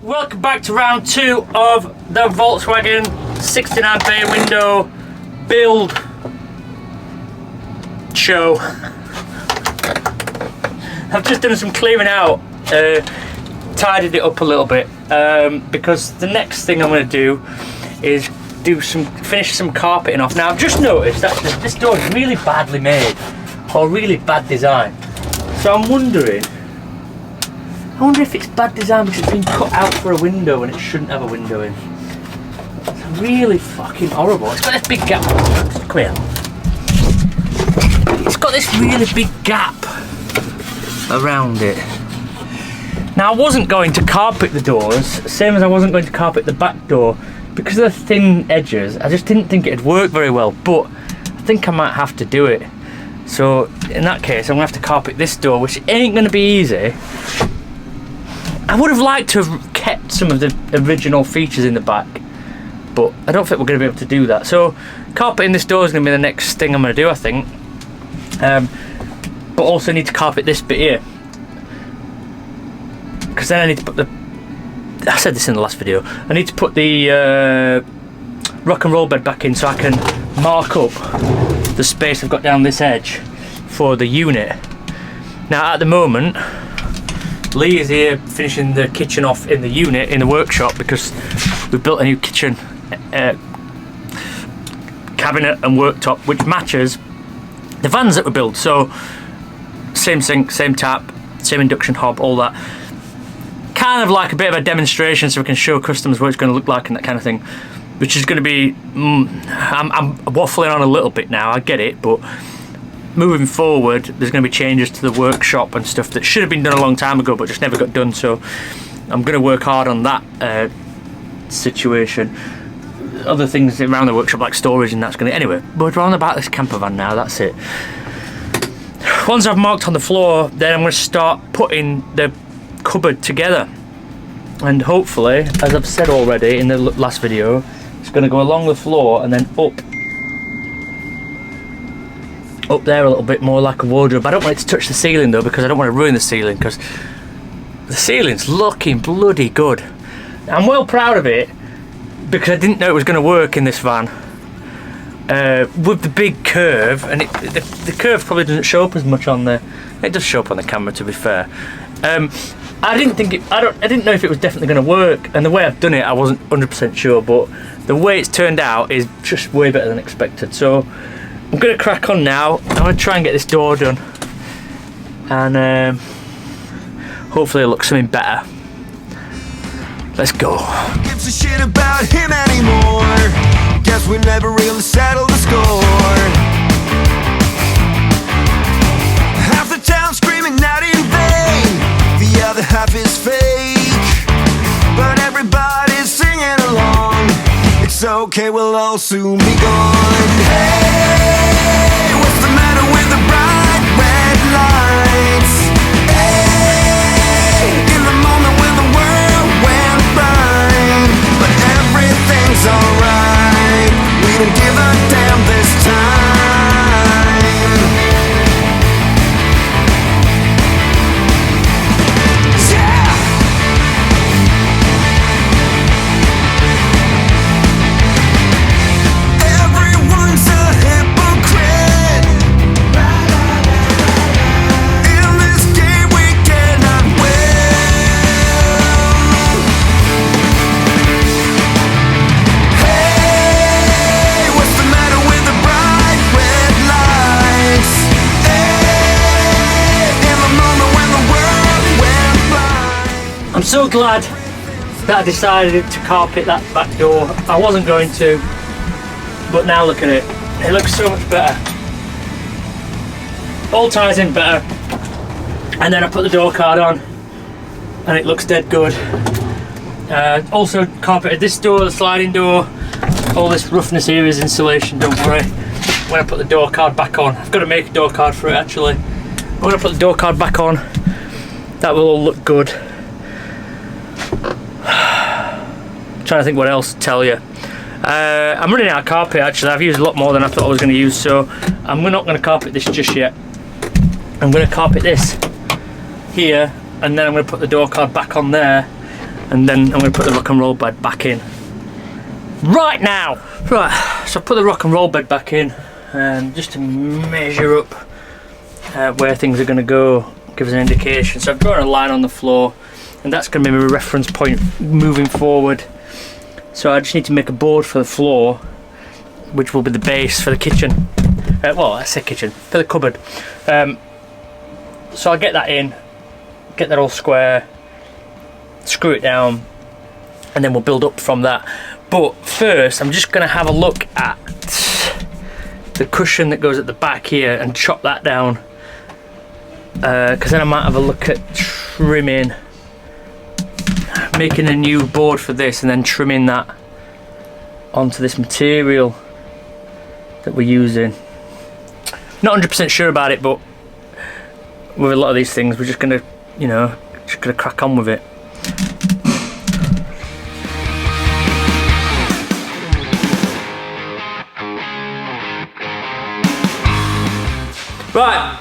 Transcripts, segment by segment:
Welcome back to round 2 of the Volkswagen 69 bay window build show. I've just done some clearing out, tidied it up a little bit, because the next thing I'm going to do is finish some carpeting off. Now I've just noticed that this door is really badly made, or really bad design. So I'm wondering, I wonder if it's bad design because it's been cut out for a window and it shouldn't have a window in. It's really fucking horrible. It's got this big gap. Come here. It's got this really big gap around it. Now I wasn't going to carpet the doors, same as I wasn't going to carpet the back door, because of the thin edges. I just didn't think it'd work very well, but I think I might have to do it. So in that case, I'm gonna have to carpet this door, which ain't gonna be easy. I would have liked to have kept some of the original features in the back, but I don't think we're going to be able to do that. So carpeting this door is going to be the next thing I'm going to do, I think. But also need to carpet this bit here, because then I need to put I said this in the last video, I need to put the rock and roll bed back in so I can mark up the space I've got down this edge for the unit. Now at the moment, Lee is here finishing the kitchen off in the unit, in the workshop, because we've built a new kitchen cabinet and worktop which matches the vans that we built. So same sink, same tap, same induction hob, all that. Kind of like a bit of a demonstration so we can show customers what it's going to look like and that kind of thing, which is going to be, I'm waffling on a little bit now, I get it, but moving forward there's going to be changes to the workshop and stuff that should have been done a long time ago but just never got done, so I'm going to work hard on that situation. Other things around the workshop like storage and that's going to, anyway, but we're on about this camper van now, that's it. Once I've marked on the floor, then I'm going to start putting the cupboard together, and hopefully, as I've said already in the last video, it's going to go along the floor and then up there a little bit more like a wardrobe. I don't want it to touch the ceiling though, because I don't want to ruin the ceiling, because the ceiling's looking bloody good. I'm well proud of it because I didn't know it was going to work in this van with the big curve, and the curve probably doesn't show up as much on the, it does show up on the camera to be fair. I didn't know if it was definitely going to work, and the way I've done it I wasn't 100% sure, but the way it's turned out is just way better than expected. So I'm going to crack on now. I'm going to try and get this door done, and hopefully it'll look something better. Let's go. Gives a shit about him anymore. Guess we never really settled the score. Half the town screaming not in vain, the other half is fake, but everybody's singing along. It's okay, we'll all soon be gone. Hey, what's the matter with the bright red lights? Hey, in the moment when the world went blind, but everything's alright. We don't give a damn this time. I'm so glad that I decided to carpet that back door. I wasn't going to, but now look at it. It looks so much better. All ties in better. And then I put the door card on and it looks dead good. Also carpeted this door, the sliding door. All this roughness here is insulation, don't worry. When I put the door card back on, I've got to make a door card for it actually. When I put the door card back on, that will all look good. Trying to think what else to tell you. I'm running out of carpet actually. I've used a lot more than I thought I was going to use, so I'm not going to carpet this just yet. I'm going to carpet this here, and then I'm going to put the door card back on there, and then I'm going to put the rock and roll bed back in right now. Right, so I put the rock and roll bed back in just to measure up where things are going to go, give us an indication. So I've drawn a line on the floor, and that's going to be my reference point moving forward. So I just need to make a board for the floor, which will be the base for the kitchen. Well, I say kitchen, for the cupboard. So I'll get that in, get that all square, screw it down, and then we'll build up from that. But first, I'm just going to have a look at the cushion that goes at the back here and chop that down. Because then I might have a look at trimming, making a new board for this, and then trimming that onto this material that we're using. Not 100% sure about it, but with a lot of these things, we're just going to, you know, just going to crack on with it. Right,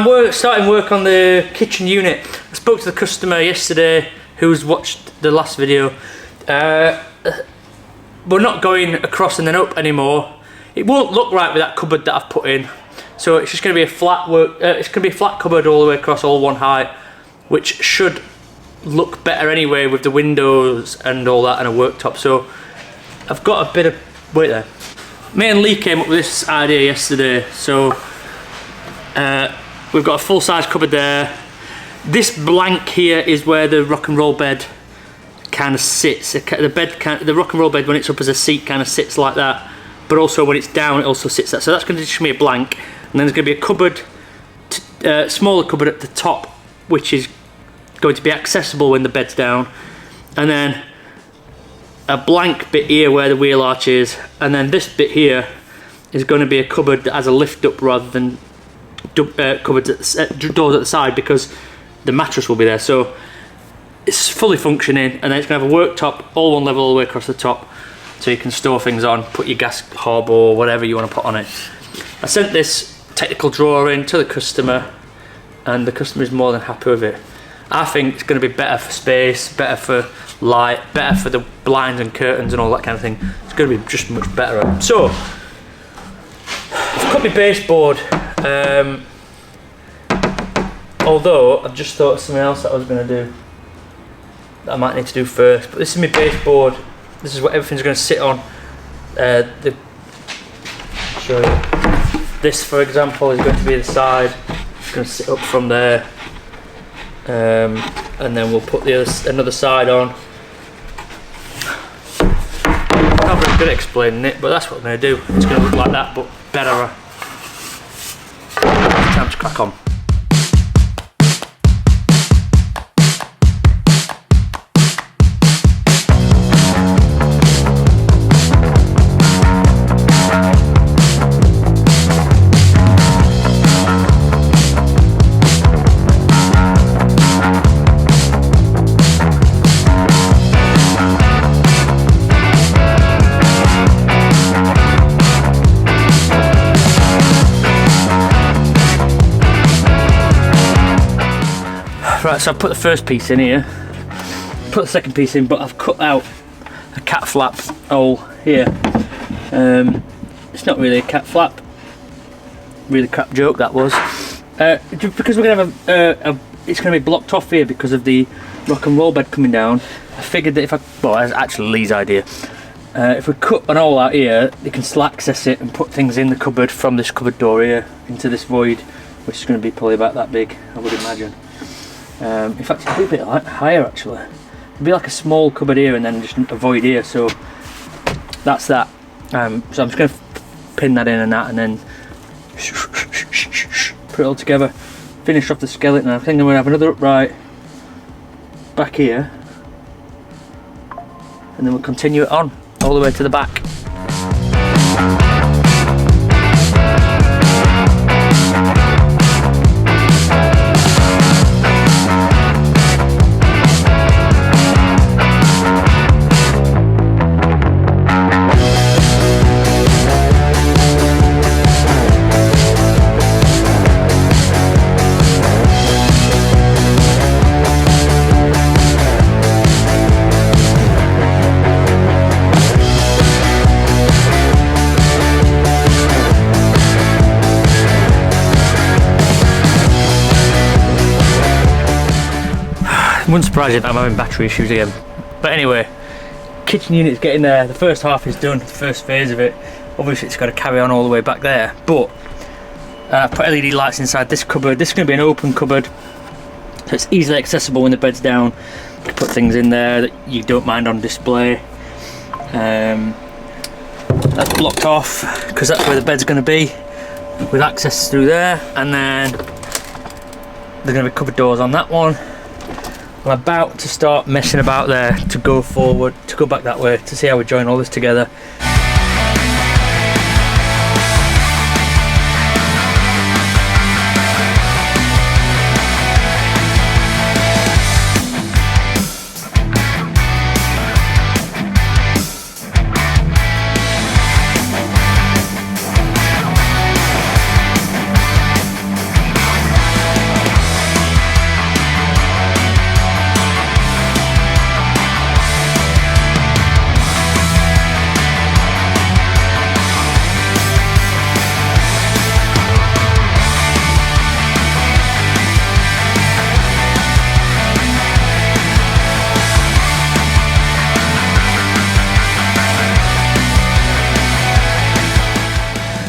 we're starting work on the kitchen unit. I spoke to the customer yesterday who's watched the last video. We're not going across and then up anymore. It won't look right with that cupboard that I've put in. So it's just going to be a flat it's going to be a flat cupboard all the way across, all one height, which should look better anyway with the windows and all that and a worktop. So I've got a bit of, wait there. Me and Lee came up with this idea yesterday. So we've got a full-size cupboard there. This blank here is where the rock and roll bed kind of sits. The rock and roll bed, when it's up as a seat, kind of sits like that. But also when it's down, it also sits there. So that's going to just be a blank. And then there's going to be a cupboard, smaller cupboard at the top, which is going to be accessible when the bed's down. And then a blank bit here where the wheel arch is. And then this bit here is going to be a cupboard that has a lift up rather than cupboards doors at the side, because the mattress will be there. So it's fully functioning, and then it's going to have a worktop all one level all the way across the top, so you can store things on, put your gas hob or whatever you want to put on it. I sent this technical drawing to the customer, and the customer is more than happy with it. I think it's going to be better for space, better for light, better for the blinds and curtains and all that kind of thing. It's going to be just much better. So I've cut my baseboard. Although I've just thought of something else that I was going to do that I might need to do first. But this is my baseboard. This is what everything's going to sit on. I'll show you. This, for example, is going to be the side. It's going to sit up from there, and then we'll put another side on. I'm not very good at explaining it, but that's what I'm going to do. It's going to look like that, but better. Time to crack on. Right, so I've put the first piece in here, put the second piece in, but I've cut out a cat flap hole here. It's not really a cat flap, really crap joke that was. Because we're going to have it's going to be blocked off here because of the rock and roll bed coming down. I figured that it's actually Lee's idea. If we cut an hole out here, they can still access it and put things in the cupboard from this cupboard door here into this void, which is going to be probably about that big, I would imagine. In fact, it'll be a bit higher actually. It'll be like a small cupboard here and then just a void here, so that's that. So I'm just going to pin that in and that, and then put it all together, finish off the skeleton. I think I'm going to have another upright back here, and then we'll continue it on all the way to the back. Wouldn't surprise you if I'm having battery issues again. But anyway, kitchen unit's getting there. The first half is done, the first phase of it. Obviously it's got to carry on all the way back there, but I've put LED lights inside this cupboard. This is going to be an open cupboard, so it's easily accessible when the bed's down. You can put things in there that you don't mind on display. That's blocked off because that's where the bed's going to be, with access through there, and then there are going to be cupboard doors on that one. I'm about to start messing about there to go forward, to go back that way, to see how we join all this together.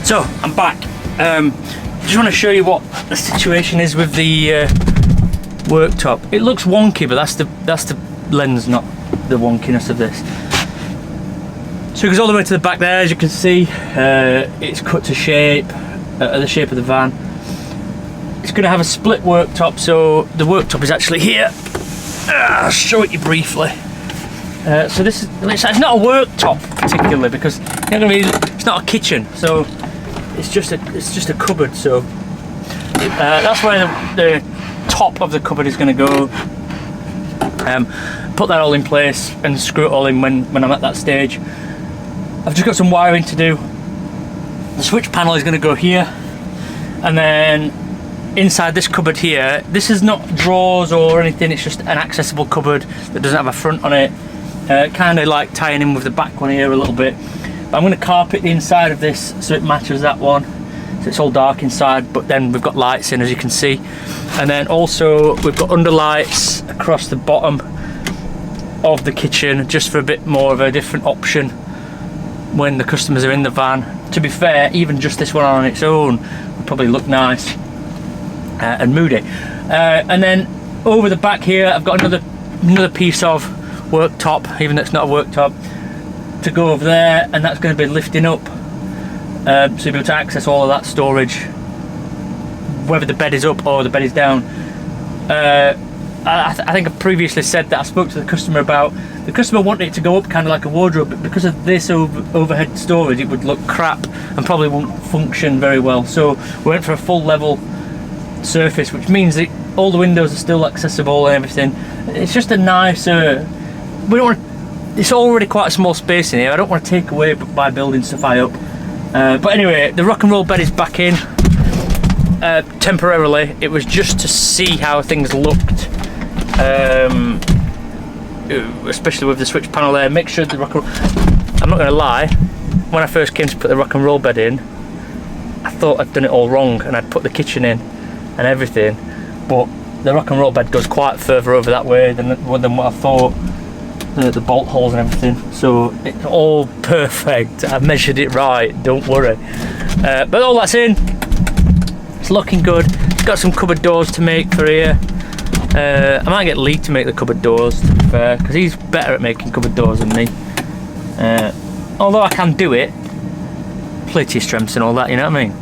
So I'm back. Just want to show you what the situation is with the worktop. It looks wonky, but that's the lens, not the wonkiness of this. So it goes all the way to the back there, as you can see. It's cut to shape, the shape of the van. It's going to have a split worktop, so the worktop is actually here. I'll show it you briefly. So this is, it's not a worktop particularly, because it's not a kitchen, so it's just a cupboard. So that's where the top of the cupboard is going to go. Put that all in place and screw it all in when I'm at that stage. I've just got some wiring to do. The switch panel is going to go here, and then inside this cupboard here, this is not drawers or anything, it's just an accessible cupboard that doesn't have a front on it. Kind of like tying in with the back one here a little bit. But I'm going to carpet the inside of this so it matches that one, so it's all dark inside, but then we've got lights in, as you can see. And then also we've got underlights across the bottom of the kitchen, just for a bit more of a different option when the customers are in the van. To be fair, even just this one on its own would probably look nice and moody. And then over the back here I've got another piece of worktop, even though it's not a worktop, to go over there, and that's going to be lifting up, so you'll be able to access all of that storage whether the bed is up or the bed is down. I think I previously said that I spoke to the customer about, the customer wanted it to go up kind of like a wardrobe, but because of this overhead storage it would look crap and probably won't function very well, so we went for a full level surface, which means that all the windows are still accessible and everything. It's just a nicer, we don't want to, it's already quite a small space in here, I don't want to take away by building stuff high up. But anyway, the rock and roll bed is back in temporarily. It was just to see how things looked, especially with the switch panel there. Make sure the rock and roll, I'm not going to lie, when I first came to put the rock and roll bed in, I thought I'd done it all wrong and I'd put the kitchen in and everything, but the rock and roll bed goes quite further over that way than what I thought. The bolt holes and everything, so it's all perfect. I measured it right, don't worry. But all that's in, it's looking good. It's got some cupboard doors to make for here. I might get Lee to make the cupboard doors, to be fair, because he's better at making cupboard doors than me. Although I can do it, plenty of strengths and all that, you know what I mean.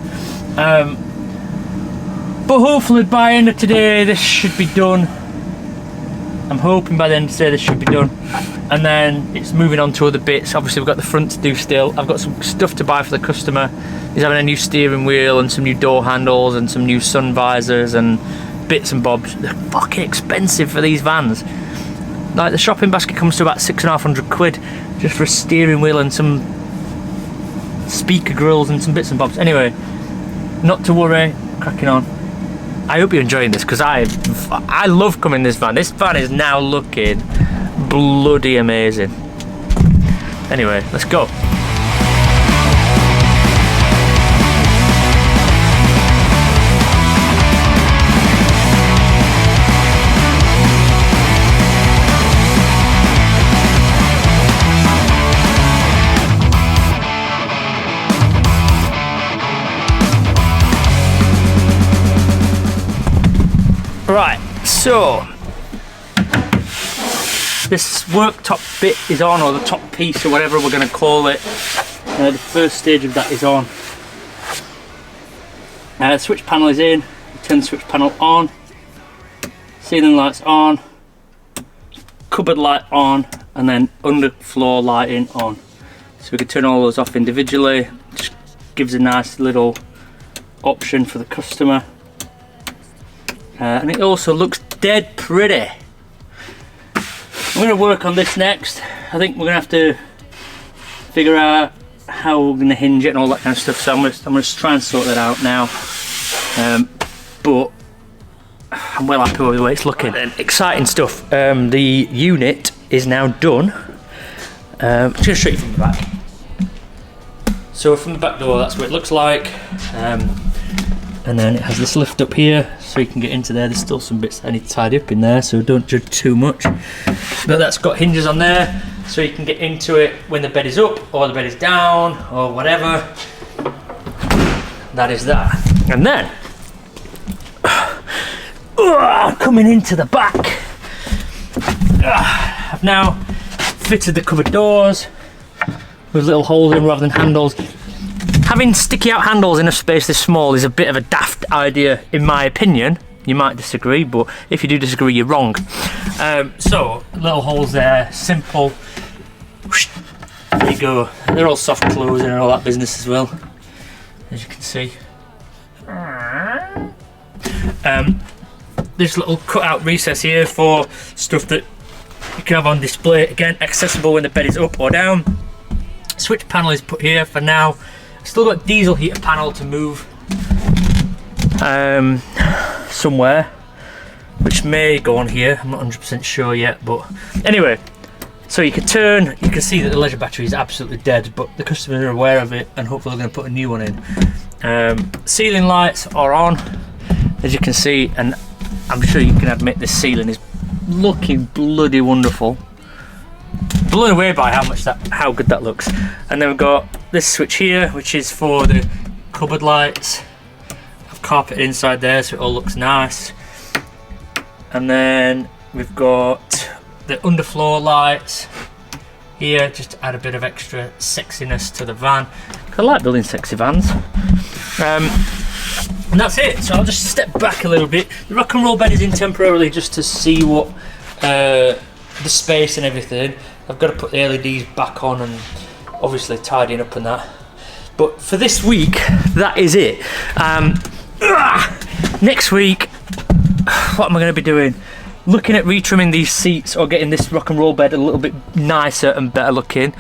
But hopefully by end of today this should be done. I'm hoping by the end of today this should be done, and then it's moving on to other bits. Obviously we've got the front to do still. I've got some stuff to buy for the customer. He's having a new steering wheel and some new door handles and some new sun visors and bits and bobs. They're fucking expensive for these vans. Like the shopping basket comes to about £650 just for a steering wheel and some speaker grills and some bits and bobs. Anyway, not to worry, cracking on. I hope you're enjoying this, because I love coming in this van. This van is now looking bloody amazing. Anyway, let's go. So this worktop bit is on, or the top piece or whatever we're going to call it. The first stage of that is on. The switch panel is in. Turn the switch panel on. Ceiling lights on. Cupboard light on, and then underfloor lighting on. So we can turn all those off individually. Just gives a nice little option for the customer. And it also looks dead pretty. I'm going to work on this next. I think we're going to have to figure out how we're going to hinge it and all that kind of stuff. So I'm going to try and sort that out now. But I'm well happy with the way it's looking. Right, then, exciting stuff. The unit is now done. I'm just going to show you from the back. So from the back door, that's what it looks like. And then it has this lift up here, so you can get into there. There's still some bits that I need to tidy up in there, so don't judge too much. But that's got hinges on there, so you can get into it when the bed is up, or the bed is down, or whatever. That is that. And then, coming into the back, I've now fitted the cupboard doors with little holes in rather than handles. Having sticky out handles in a space this small is a bit of a daft idea, in my opinion. You might disagree, but if you do disagree, you're wrong. So, little holes there, simple. There you go. They're all soft closing and all that business as well, as you can see. This little cut-out recess here for stuff that you can have on display. Again, accessible when the bed is up or down. Switch panel is put here for now. Still got diesel heater panel to move somewhere, which may go on here. I'm not 100% sure yet, but anyway. So you can turn. You can see that the leisure battery is absolutely dead, but the customers are aware of it, and hopefully they're going to put a new one in. Ceiling lights are on, as you can see, and I'm sure you can admit this ceiling is looking bloody wonderful. Blown away by how good that looks. And then we've got this switch here, which is for the cupboard lights. I've carpeted inside there, so it all looks nice. And then we've got the underfloor lights here, just to add a bit of extra sexiness to the van. I like building sexy vans. And that's it. So I'll just step back a little bit. The rock and roll bed is in temporarily just to see what the space and everything. I've got to put the LEDs back on and obviously tidying up and that. But for this week, that is it. Next week, what am I going to be doing? Looking at retrimming these seats or getting this rock and roll bed a little bit nicer and better looking.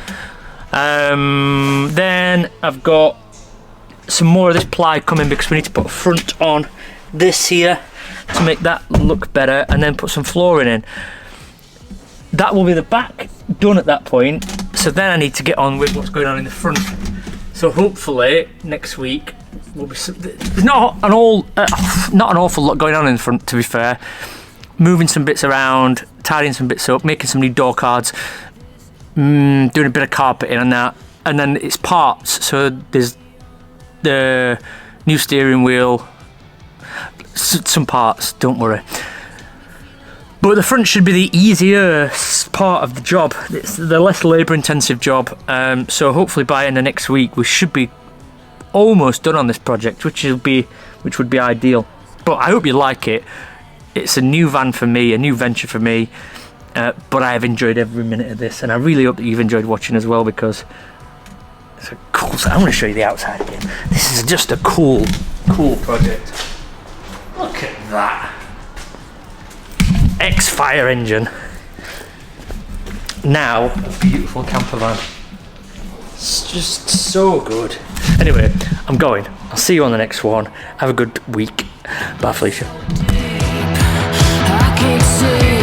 Then I've got some more of this ply coming because we need to put a front on this here to make that look better, and then put some flooring in. That will be the back done at that point, so then I need to get on with what's going on in the front. So hopefully next week will be there's not an awful lot going on in the front, to be fair. Moving some bits around, tidying some bits up, making some new door cards, doing a bit of carpeting and that, and then it's parts. So there's the new steering wheel, some parts, don't worry. But the front should be the easier part of the job. It's the less labour intensive job. So hopefully by the end of next week we should be almost done on this project, which would be ideal. But I hope you like it. It's a new van for me, a new venture for me. But I have enjoyed every minute of this, and I really hope that you've enjoyed watching as well, because it's a cool. So I'm going to show you the outside again. This is just a cool project. Look at that. X-Fire engine. Now a beautiful camper van. It's just so good. Anyway, I'm going. I'll see you on the next one. Have a good week. Bye, Felicia. I can't see